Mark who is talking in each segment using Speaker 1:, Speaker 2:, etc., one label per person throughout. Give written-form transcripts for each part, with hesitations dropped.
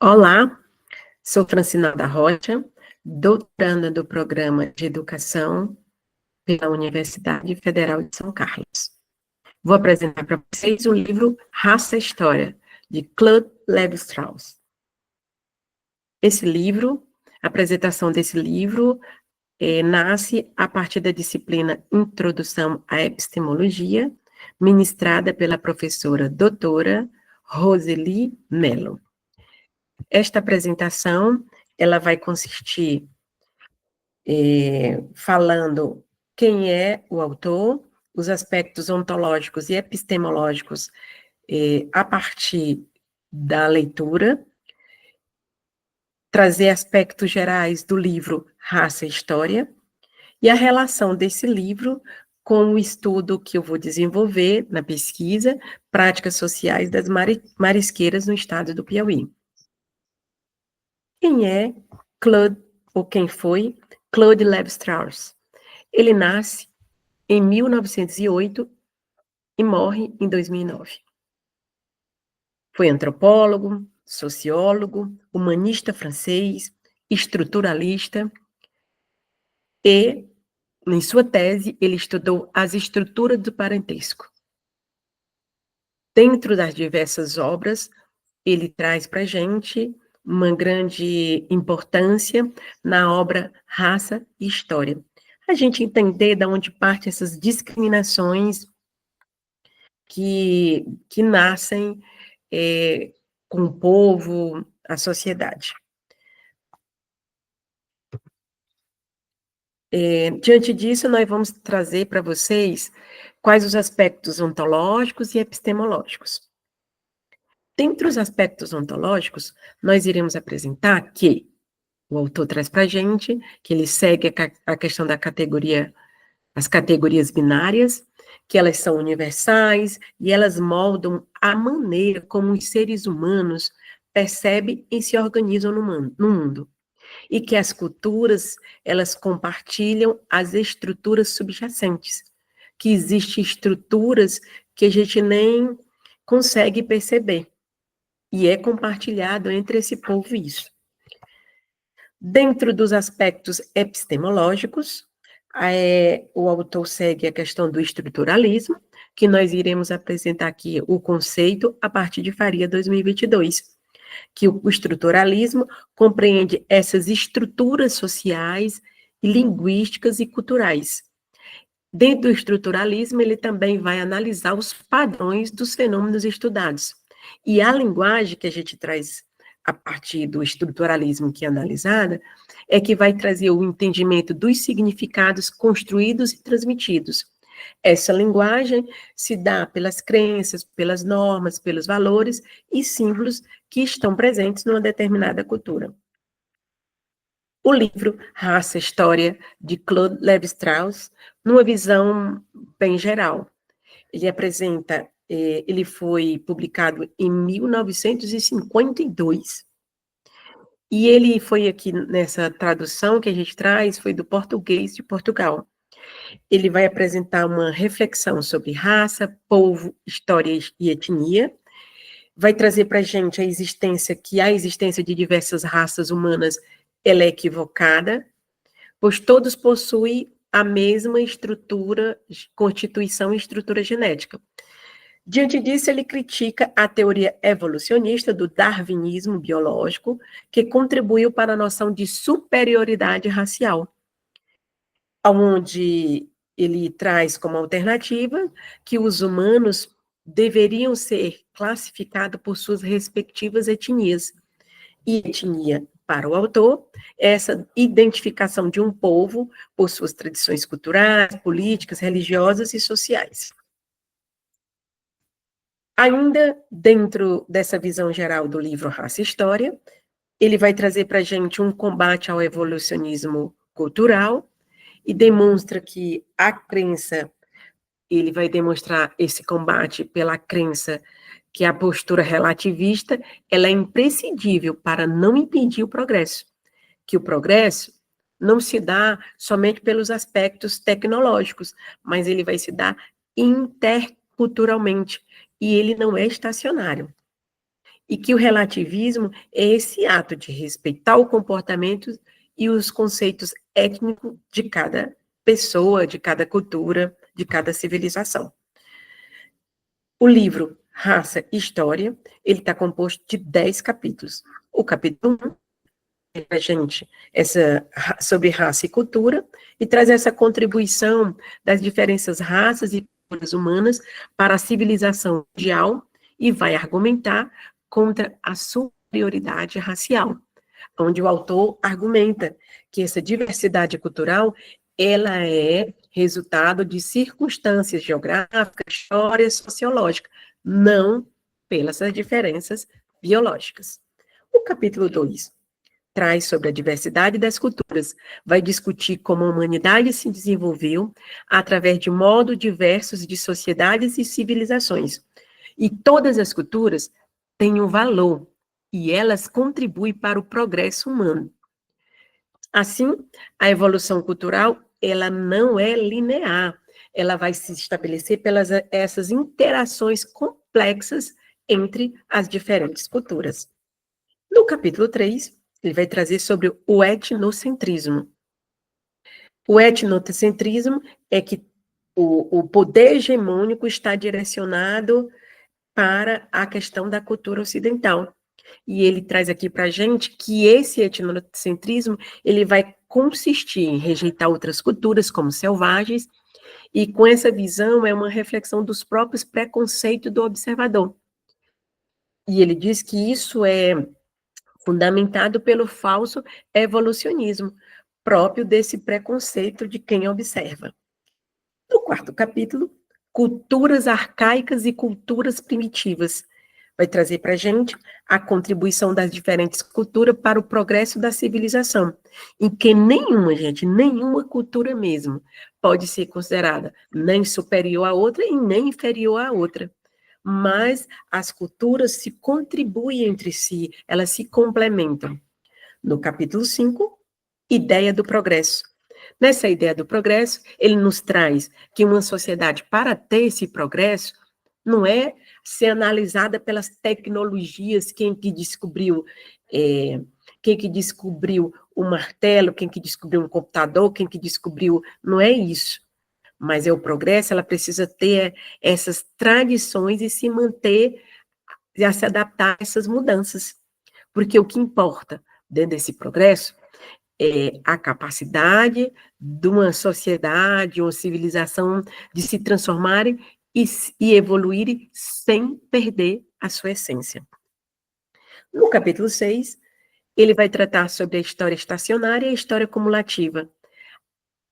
Speaker 1: Olá, sou Francina da Rocha, doutoranda do Programa de Educação pela Universidade Federal de São Carlos. Vou apresentar para vocês o livro Raça e História, de Claude Lévi-Strauss. A apresentação desse livro nasce a partir da disciplina Introdução à Epistemologia, ministrada pela professora doutora Roseli Mello. Esta apresentação, ela vai consistir falando quem é o autor, os aspectos ontológicos e epistemológicos a partir da leitura, trazer aspectos gerais do livro Raça e História, e a relação desse livro com o estudo que eu vou desenvolver na pesquisa Práticas Sociais das Marisqueiras no estado do Piauí. Quem é Claude, ou quem foi Claude Lévi-Strauss? Ele nasce em 1908 e morre em 2009. Foi antropólogo, sociólogo, humanista francês, estruturalista, e, em sua tese, ele estudou as estruturas do parentesco. Dentro das diversas obras, ele traz para a gente uma grande importância na obra Raça e História. A gente entender de onde partem essas discriminações que nascem com o povo, a sociedade. Diante disso, nós vamos trazer para vocês quais os aspectos ontológicos e epistemológicos. Dentre os aspectos ontológicos, nós iremos apresentar que o autor traz para a gente, que ele segue a questão da categoria, as categorias binárias, que elas são universais e elas moldam a maneira como os seres humanos percebem e se organizam no mundo. E que as culturas, elas compartilham as estruturas subjacentes, que existem estruturas que a gente nem consegue perceber. E é compartilhado entre esse povo isso. Dentro dos aspectos epistemológicos, o autor segue a questão do estruturalismo, que nós iremos apresentar aqui o conceito a partir de Faria 2022, que o estruturalismo compreende essas estruturas sociais, linguísticas e culturais. Dentro do estruturalismo, ele também vai analisar os padrões dos fenômenos estudados. E a linguagem que a gente traz a partir do estruturalismo que é analisada, é que vai trazer o entendimento dos significados construídos e transmitidos. Essa linguagem se dá pelas crenças, pelas normas, pelos valores e símbolos que estão presentes numa determinada cultura. O livro Raça e História, de Claude Lévi-Strauss, numa visão bem geral. Ele foi publicado em 1952, e ele foi aqui, nessa tradução que a gente traz, foi do português de Portugal. Ele vai apresentar uma reflexão sobre raça, povo, história e etnia, vai trazer para a gente a existência de diversas raças humanas, ela é equivocada, pois todos possuem a mesma constituição e estrutura genética. Diante disso, ele critica a teoria evolucionista do darwinismo biológico, que contribuiu para a noção de superioridade racial, onde ele traz como alternativa que os humanos deveriam ser classificados por suas respectivas etnias. E etnia, para o autor, é essa identificação de um povo por suas tradições culturais, políticas, religiosas e sociais. Ainda dentro dessa visão geral do livro Raça e História, ele vai trazer para a gente um combate ao evolucionismo cultural e demonstra que a crença, ele vai demonstrar esse combate pela crença que a postura relativista, ela é imprescindível para não impedir o progresso, que o progresso não se dá somente pelos aspectos tecnológicos, mas ele vai se dar interculturalmente, e ele não é estacionário. e que o relativismo é esse ato de respeitar o comportamento e os conceitos étnicos de cada pessoa, de cada cultura, de cada civilização. O livro Raça e História, ele está composto de 10 capítulos. O capítulo 1 é a gente sobre raça e cultura, e traz essa contribuição das diferentes raças e culturas humanas para a civilização mundial, e vai argumentar contra a superioridade racial, onde o autor argumenta que essa diversidade cultural, ela é resultado de circunstâncias geográficas, histórias, sociológicas, não pelas diferenças biológicas. O capítulo 2 traz sobre a diversidade das culturas, vai discutir como a humanidade se desenvolveu através de modos diversos de sociedades e civilizações. E todas as culturas têm um valor, e elas contribuem para o progresso humano. Assim, a evolução cultural, ela não é linear, ela vai se estabelecer pelas essas interações complexas entre as diferentes culturas. No capítulo 3, ele vai trazer sobre o etnocentrismo. O etnocentrismo é que o poder hegemônico está direcionado para a questão da cultura ocidental. E ele traz aqui para a gente que esse etnocentrismo, ele vai consistir em rejeitar outras culturas como selvagens, e com essa visão é uma reflexão dos próprios preconceitos do observador. E ele diz que isso é fundamentado pelo falso evolucionismo, próprio desse preconceito de quem observa. No quarto capítulo, culturas arcaicas e culturas primitivas, vai trazer para a gente a contribuição das diferentes culturas para o progresso da civilização, em que nenhuma, gente, nenhuma cultura mesmo pode ser considerada nem superior à outra e nem inferior à outra. Mas as culturas se contribuem entre si, elas se complementam. No capítulo 5, ideia do progresso. Nessa ideia do progresso, ele nos traz que uma sociedade, para ter esse progresso, não é ser analisada pelas tecnologias, quem que descobriu o martelo, quem que descobriu um computador, quem que descobriu, não é isso. Mas é o progresso, ela precisa ter essas tradições e se manter, e se adaptar a essas mudanças. Porque o que importa dentro desse progresso é a capacidade de uma sociedade, uma civilização de se transformarem e evoluírem sem perder a sua essência. No capítulo 6, ele vai tratar sobre a história estacionária e a história cumulativa.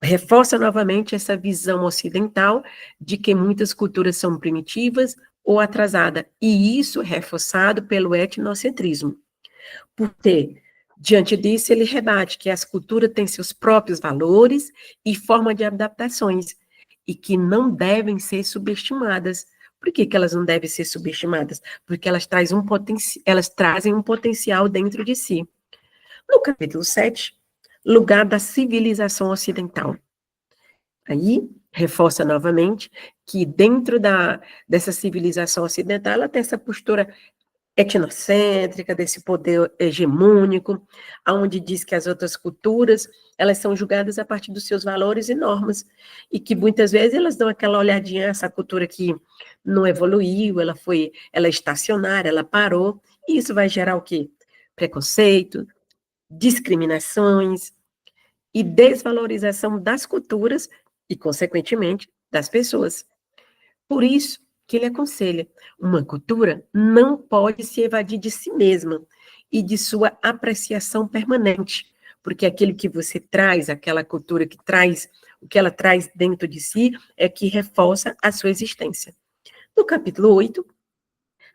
Speaker 1: Reforça novamente essa visão ocidental de que muitas culturas são primitivas ou atrasadas, e isso é reforçado pelo etnocentrismo. Porque, diante disso, ele rebate que as culturas têm seus próprios valores e forma de adaptações, e que não devem ser subestimadas. Por que elas não devem ser subestimadas? Porque elas trazem um potencial dentro de si. No capítulo 7, lugar da civilização ocidental. Aí, reforça novamente que dentro dessa civilização ocidental, ela tem essa postura etnocêntrica, desse poder hegemônico, onde diz que as outras culturas, elas são julgadas a partir dos seus valores e normas, e que muitas vezes elas dão aquela olhadinha, essa cultura que não evoluiu, ela é estacionária, ela parou, e isso vai gerar o quê? Preconceito, discriminações e desvalorização das culturas e, consequentemente, das pessoas. Por isso que ele aconselha, uma cultura não pode se evadir de si mesma e de sua apreciação permanente, porque aquilo que você traz, aquela cultura que traz, o que ela traz dentro de si, é que reforça a sua existência. No capítulo 8,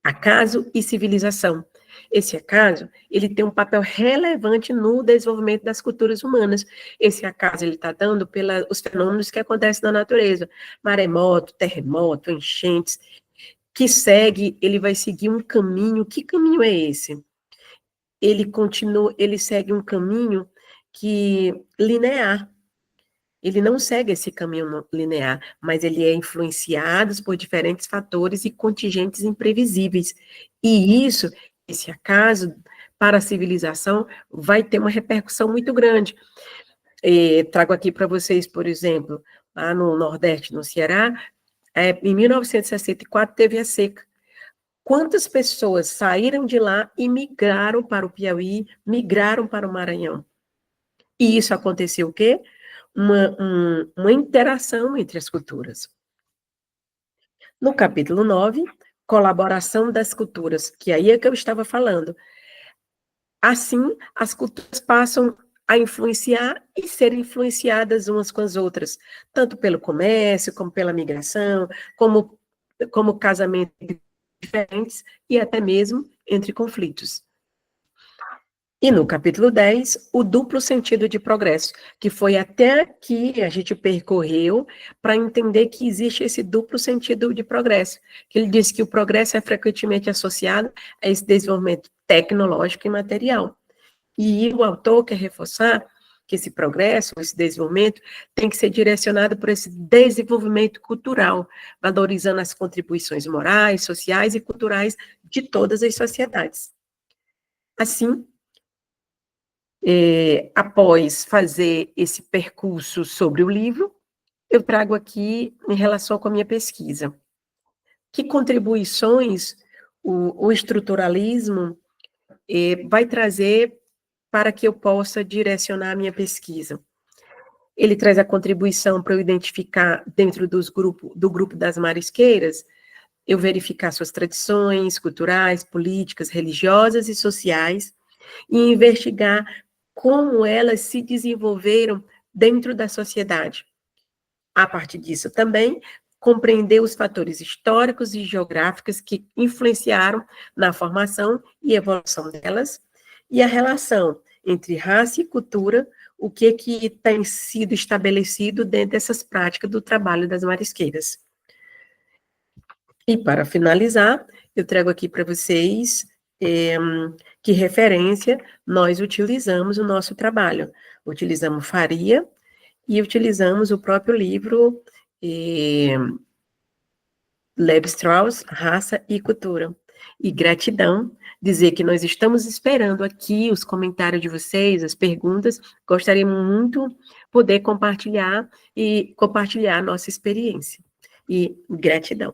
Speaker 1: acaso e civilização. Esse acaso, ele tem um papel relevante no desenvolvimento das culturas humanas. Esse acaso, ele está dando pelos fenômenos que acontecem na natureza, maremoto, terremoto, enchentes, ele vai seguir um caminho. Que caminho é esse? Ele segue um caminho linear. Ele não segue esse caminho linear, mas ele é influenciado por diferentes fatores e contingentes imprevisíveis. E isso esse acaso, para a civilização, vai ter uma repercussão muito grande. Trago aqui para vocês, por exemplo, lá no Nordeste, no Ceará, em 1964 teve a seca. Quantas pessoas saíram de lá e migraram para o Piauí, migraram para o Maranhão? E isso aconteceu o quê? Uma interação entre as culturas. No capítulo 9, colaboração das culturas, que aí é que eu estava falando. Assim, as culturas passam a influenciar e ser influenciadas umas com as outras, tanto pelo comércio, como pela migração, como casamentos diferentes e até mesmo entre conflitos. E no capítulo 10, o duplo sentido de progresso, que foi até aqui a gente percorreu para entender que existe esse duplo sentido de progresso, que ele diz que o progresso é frequentemente associado a esse desenvolvimento tecnológico e material. E o autor quer reforçar que esse progresso, esse desenvolvimento, tem que ser direcionado por esse desenvolvimento cultural, valorizando as contribuições morais, sociais e culturais de todas as sociedades. Assim, após fazer esse percurso sobre o livro, eu trago aqui em relação com a minha pesquisa. Que contribuições o estruturalismo vai trazer para que eu possa direcionar a minha pesquisa? Ele traz a contribuição para eu identificar, dentro do grupo das marisqueiras, eu verificar suas tradições culturais, políticas, religiosas e sociais, e investigar como elas se desenvolveram dentro da sociedade. A partir disso também, compreender os fatores históricos e geográficos que influenciaram na formação e evolução delas, e a relação entre raça e cultura, o que tem sido estabelecido dentro dessas práticas do trabalho das marisqueiras. E para finalizar, eu trago aqui para vocês que referência nós utilizamos no nosso trabalho. Utilizamos Faria e utilizamos o próprio livro Lévi-Strauss, Raça e Cultura. E gratidão, dizer que nós estamos esperando aqui os comentários de vocês, as perguntas, gostaríamos muito poder compartilhar a nossa experiência. E gratidão.